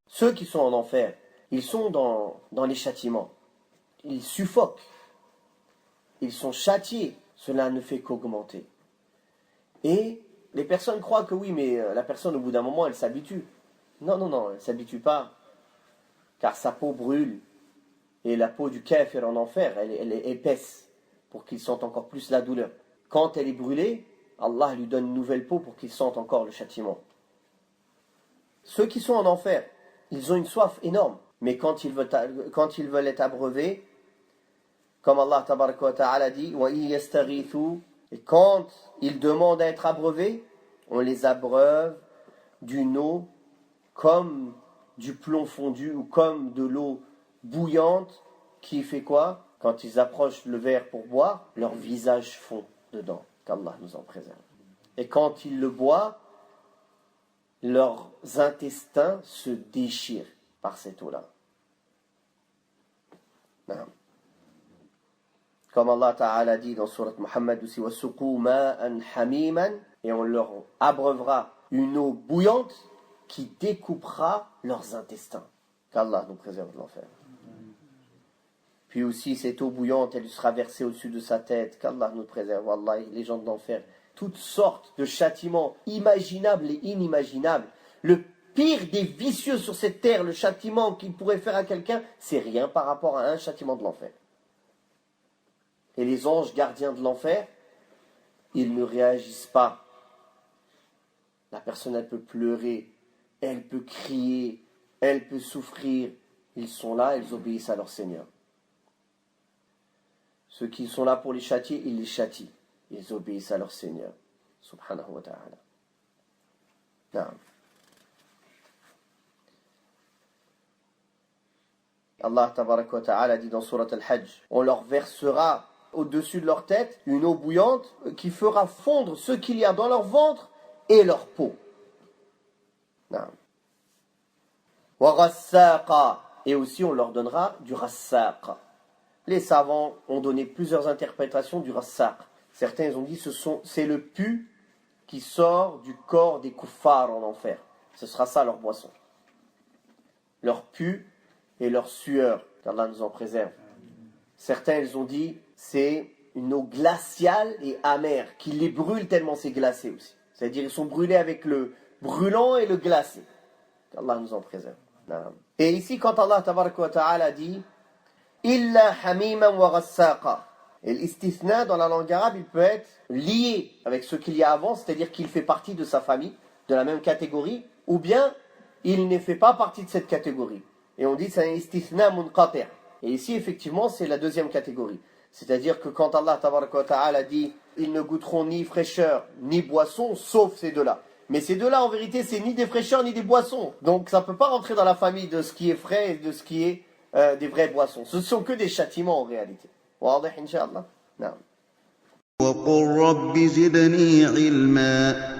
Ceux qui sont en enfer, ils sont dans les châtiments. Ils suffoquent. Ils sont châtiés. Cela ne fait qu'augmenter. Et les personnes croient que oui, mais la personne, au bout d'un moment, elle s'habitue. Non, non, non, elle ne s'habitue pas. Car sa peau brûle. Et la peau du kafir en enfer, elle est épaisse. Pour qu'il sente encore plus la douleur. Quand elle est brûlée, Allah lui donne une nouvelle peau pour qu'il sente encore le châtiment. Ceux qui sont en enfer, ils ont une soif énorme. Mais quand ils veulent être abreuvés, comme Allah tabaraka wa ta'ala dit, et quand ils demandent à être abreuvés, on les abreuve d'une eau comme du plomb fondu ou comme de l'eau bouillante qui fait quoi? Quand ils approchent le verre pour boire, leur visage fond dedans. Qu'Allah nous en préserve. Et quand ils le boivent, leurs intestins se déchirent par cette eau-là. Non. Comme Allah Ta'ala dit dans Surat Muhammad aussi, et on leur abreuvera une eau bouillante qui découpera leurs intestins. Qu'Allah nous préserve de l'enfer. Puis aussi, cette eau bouillante, elle sera versée au-dessus de sa tête. Qu'Allah nous préserve. Wallahi, les gens de l'enfer. Toutes sortes de châtiments imaginables et inimaginables. Le pire des vicieux sur cette terre, le châtiment qu'il pourrait faire à quelqu'un, c'est rien par rapport à un châtiment de l'enfer. Et les anges gardiens de l'enfer, ils ne réagissent pas. La personne, elle peut pleurer, elle peut crier, elle peut souffrir. Ils sont là, ils obéissent à leur Seigneur. Ceux qui sont là pour les châtier, ils les châtient. Ils obéissent à leur Seigneur. Subhanahu wa ta'ala. Non. Allah tabaraka wa ta'ala dit dans Surat Al-Hajj, on leur versera au-dessus de leur tête une eau bouillante qui fera fondre ce qu'il y a dans leur ventre et leur peau. Non. Wa rassaqa. Et aussi on leur donnera du rassaq. Les savants ont donné plusieurs interprétations du rassaq. Certains ont dit c'est le pu qui sort du corps des kuffars en enfer. Ce sera ça leur boisson. Leur pu et leur sueur, qu'Allah nous en préserve. Certains, ils ont dit, c'est une eau glaciale et amère, qui les brûle tellement c'est glacé aussi. C'est-à-dire, ils sont brûlés avec le brûlant et le glacé. Qu'Allah nous en préserve. Et ici, quand Allah tabaraka wa ta'ala dit, Illa hamiman wa rassaqa. Et l'istithna, dans la langue arabe, il peut être lié avec ce qu'il y a avant, c'est-à-dire qu'il fait partie de sa famille, de la même catégorie, ou bien, il ne fait pas partie de cette catégorie. Et on dit que c'est un istithna munqati'. Et ici, effectivement, c'est la deuxième catégorie. C'est-à-dire que quand Allah tabaraka wa ta'ala dit ils ne goûteront ni fraîcheur ni boisson, sauf ces deux-là. Mais ces deux-là, en vérité, c'est ni des fraîcheurs ni des boissons. Donc ça ne peut pas rentrer dans la famille de ce qui est frais et de ce qui est des vraies boissons. Ce ne sont que des châtiments en réalité. واضح إن شاء الله؟ نعم. وقل رب زدني علما